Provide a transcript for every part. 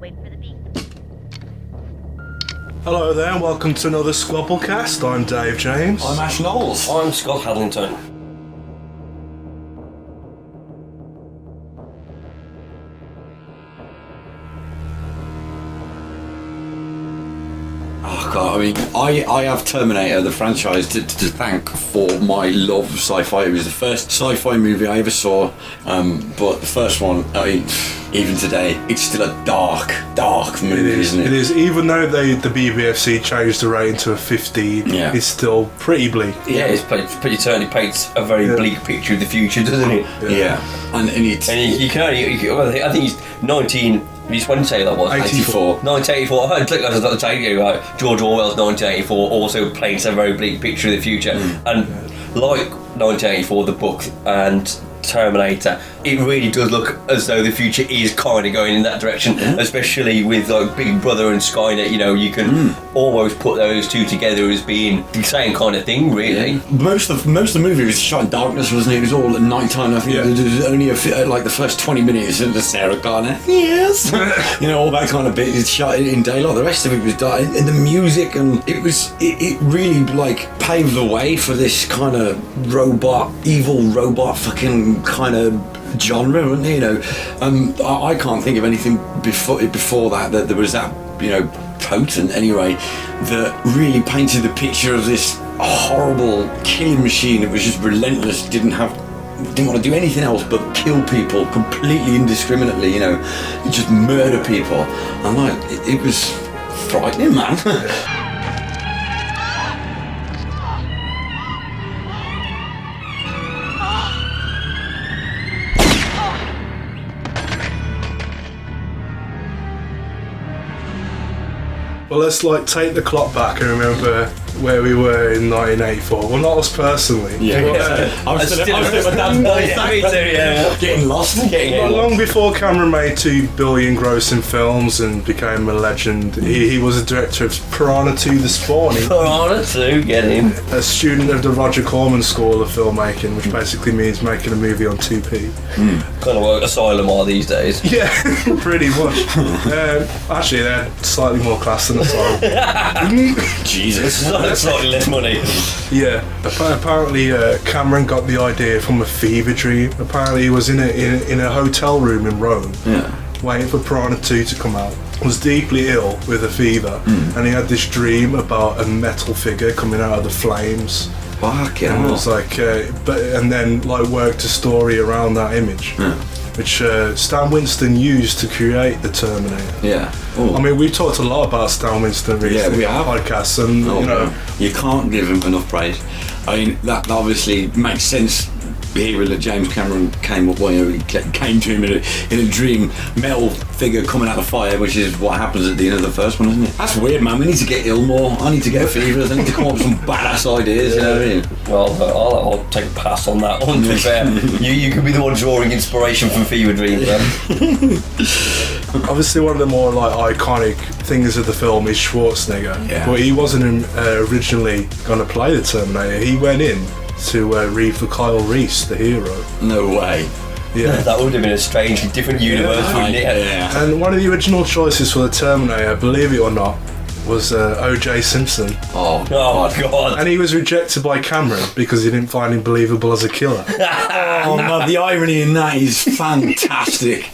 waiting for the beat. Hello there, and welcome to another SquabbleCast. I'm Dave James. I'm Ash Knowles. I'm Scott Hadlington. Oh God, I mean, I have Terminator, the franchise, to thank for my love of sci-fi. It was the first sci-fi movie I ever saw, but the first one, I mean, even today, it's still a dark movie, isn't it? It is, even though the BBFC changed the rating to a 15, it's still pretty bleak. Yeah, it's pretty certainly paints a very bleak picture of the future, doesn't it? Yeah. And it's... And you can only, I think he's 19... When did you say that was? 84. 1984. I was about to tell you, George Orwell's 1984 also paints a very bleak picture of the future. And like 1984, the book, and Terminator, it really does look as though the future is kind of going in that direction, especially with like Big Brother and Skynet. You know, you can almost put those two together as being the same kind of thing, really. Yeah. Most of the movie was shot in darkness, wasn't it? It was all at night time. I think there was only like the first 20 minutes of the Sarah Connor. Yes, you know, all that kind of bit is shot in daylight. The rest of it was dark, and the music, and it really like paved the way for this kind of evil robot fucking kind of genre, wasn't it? You know, I can't think of anything before that there was that, you know, potent anyway, that really painted the picture of this horrible killing machine that was just relentless, didn't want to do anything else but kill people completely indiscriminately, you know, just murder people. And like, it was frightening, man. Well, let's take the clock back and remember where we were in 1984. Well, not us personally. I was still at my dad's getting lost. Not long before Cameron made 2 billion grossing films and became a legend, he was a director of Piranha 2: The Spawning. Piranha 2, get him. A student of the Roger Corman School of Filmmaking, which basically means making a movie on 2p. Kind of what Asylum are these days. Yeah, pretty much. Actually, they're slightly more class than Asylum. Jesus. Slightly less money. Yeah. Apparently, Cameron got the idea from a fever dream. Apparently, he was in a hotel room in Rome, waiting for Piranha 2 to come out. Was deeply ill with a fever, and he had this dream about a metal figure coming out of the flames. Fuck yeah. And it was like, and then worked a story around that image. Which Stan Winston used to create the Terminator. Yeah. Ooh. I mean, we've talked a lot about Stan Winston recently on podcasts, and you know, you can't give him enough praise. I mean, that obviously makes sense. Here that James Cameron came to him in a dream, metal figure coming out of fire, which is what happens at the end of the first one, isn't it? That's weird, man. We need to get ill more. I need to get fevers. I need to come up with some badass ideas. You know what I mean? Well, I'll take a pass on that one. To be fair, you could be the one drawing inspiration from fever dreams. Obviously, one of the more iconic things of the film is Schwarzenegger. Yeah. But he wasn't originally going to play the Terminator. He went in to read for Kyle Reese, the hero. No way. Yeah. That would have been a strangely different universe, wouldn't it? Yeah. And one of the original choices for the Terminator, believe it or not, was O.J. Simpson. Oh God. And he was rejected by Cameron because he didn't find him believable as a killer. Oh man, the irony in that is fantastic.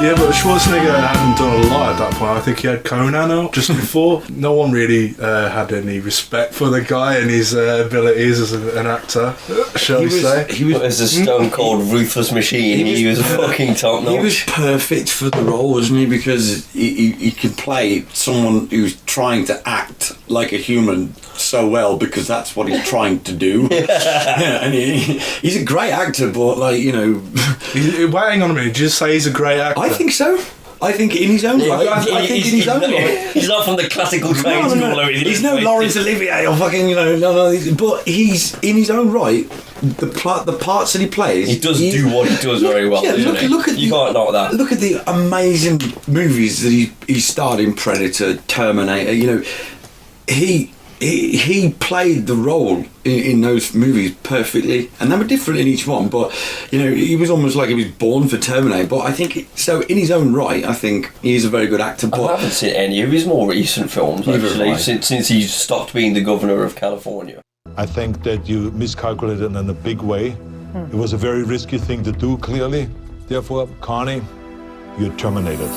Yeah, but Schwarzenegger hadn't done a lot at that point. I think he had Conan out just before. No one really had any respect for the guy and his abilities as an actor, shall we say. He was a stone cold ruthless machine. He was fucking top notch. He was perfect for the role, wasn't he? Because he could play someone who's trying to act like a human so well, because that's what he's trying to do. And he's a great actor, but hang on a minute, did you just say he's a great actor? I think so. I think in his own right. I think in his own right. He's not from the classical trade school. He's no Laurence Olivier or fucking, but he's in his own right. The parts that he plays, he does do what he does very well. Yeah, look at you can't knock that. Look at the amazing movies that he starred in: Predator, Terminator. He played the role in those movies perfectly, and they were different in each one. But he was almost like he was born for Terminator. But I think so in his own right. I think he's a very good actor. But I haven't seen any of his more recent films actually since he stopped being the governor of California. I think that you miscalculated in a big way. It was a very risky thing to do, clearly. Therefore, Connie, you're terminated.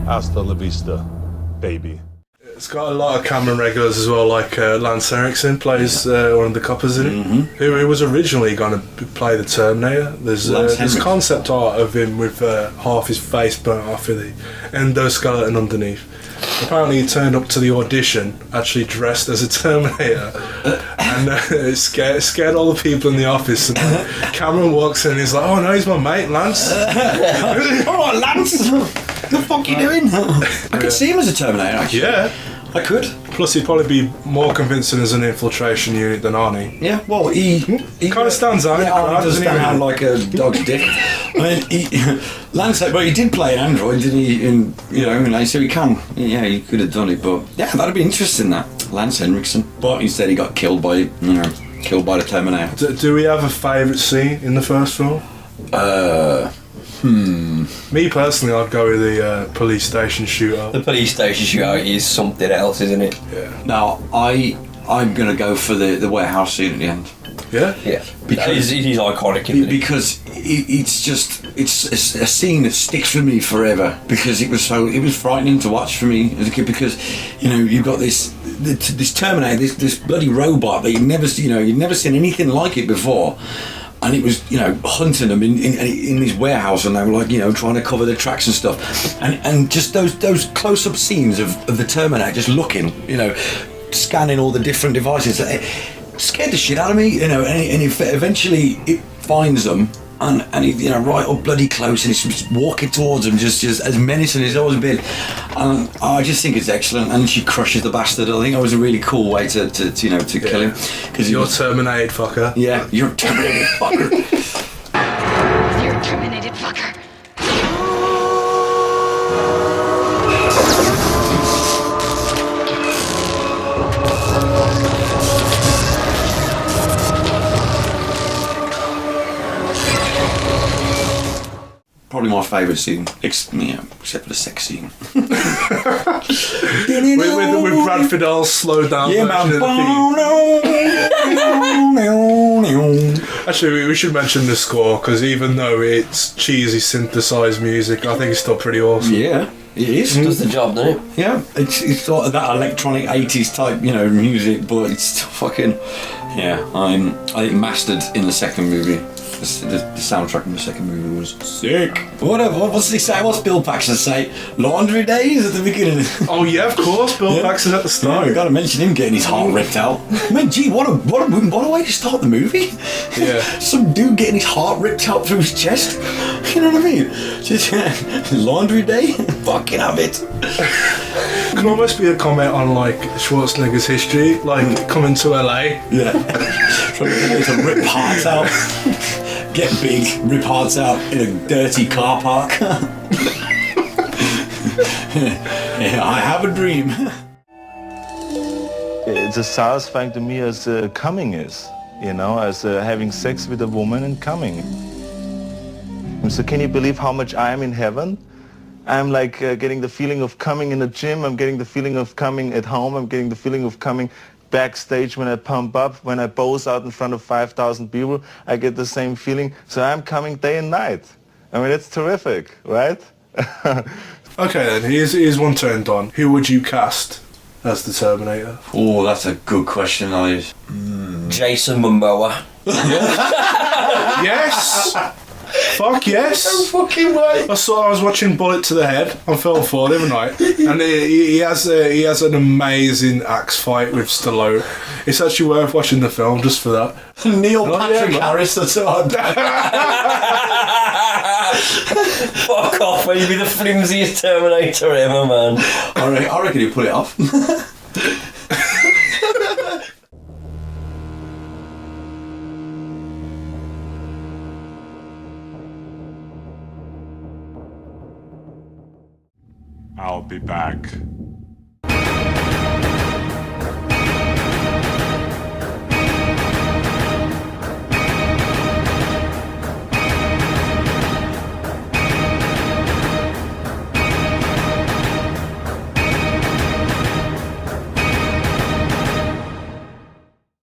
Hasta la vista, baby. It's got a lot of Cameron regulars as well, like Lance Henriksen plays one of the coppers in it, who was originally going to play the Terminator. There's concept art of him with half his face burnt off with the endoskeleton underneath. Apparently he turned up to the audition actually dressed as a Terminator and it scared all the people in the office, and Cameron walks in and he's like, oh no, he's my mate Lance. Alright Lance, what the fuck are you doing? I could see him as a Terminator actually. Yeah, I could. Plus he'd probably be more convincing as an infiltration unit than Arnie. Yeah, well he kind of stands out. Yeah, Arnie does stand out like a dog's dick. I mean, Lance, but he did play an android, didn't he? So he can. Yeah, he could have done it, but yeah, that'd be interesting. That Lance Henriksen, but instead he got killed by the Terminator. Do we have a favourite scene in the first film? Me personally, I'd go with the police station shootout. The police station shootout is something else, isn't it? Yeah. Now I'm gonna go for the warehouse scene at the end. Yeah? Yeah. Because it is iconic, isn't it? Because it's a scene that sticks with me forever, because it was frightening to watch for me as a kid, because you've got this Terminator, this bloody robot that you've never seen anything like it before. And it was, hunting them in this warehouse, and they were like, trying to cover the tracks and stuff, and just those close-up scenes of the Terminator just looking, scanning all the different devices. It scared the shit out of me, and eventually it finds them, and he, right up bloody close, and he's just walking towards them, just as menacing as he's always been. And I just think it's excellent, and she crushes the bastard. I think it was a really cool way to kill him. Because you're terminated, fucker. Yeah, you're terminated, fucker. You're terminated, fucker. Probably my favourite scene, except for the sex scene. with Brad Fidel's slowed down version of the theme. Actually, we should mention the score, because even though it's cheesy synthesized music, I think it's still pretty awesome. Yeah, it is. It does the job, doesn't it? Yeah, it's sort of that electronic 80s type, music, but it's fucking, I think mastered in the second movie. The soundtrack in the second movie was sick. What's he say? What's Bill Paxton say? Laundry days at the beginning. Oh yeah, of course. Bill Paxton at the start. Yeah, we got to mention him getting his heart ripped out. Man, gee, what a way to start the movie. Yeah. Some dude getting his heart ripped out through his chest. You know what I mean? Just laundry day. Fucking have it. Could almost be a comment on like Schwarzenegger's history, like coming to LA. Yeah. Trying to rip hearts out. Get big, rip hearts out in a dirty car park. I have a dream. It's as satisfying to me as coming is, as having sex with a woman and coming. So can you believe how much I am in heaven? I'm like getting the feeling of coming in the gym, I'm getting the feeling of coming at home, I'm getting the feeling of coming backstage when I pump up, when I pose out in front of 5,000 people, I get the same feeling. So I'm coming day and night. I mean, it's terrific, right? Okay then, here's one turned on. Who would you cast as the Terminator? Oh, that's a good question, Jason Momoa. Yes! Fuck yes. No fucking way. I was watching Bullet to the Head on Film 4 the other night, and he has an amazing axe fight with Stallone. It's actually worth watching the film just for that. Neil Patrick Harris, that's what Fuck off, will you be the flimsiest Terminator ever, man? I reckon he'll pull it off. I'll be back.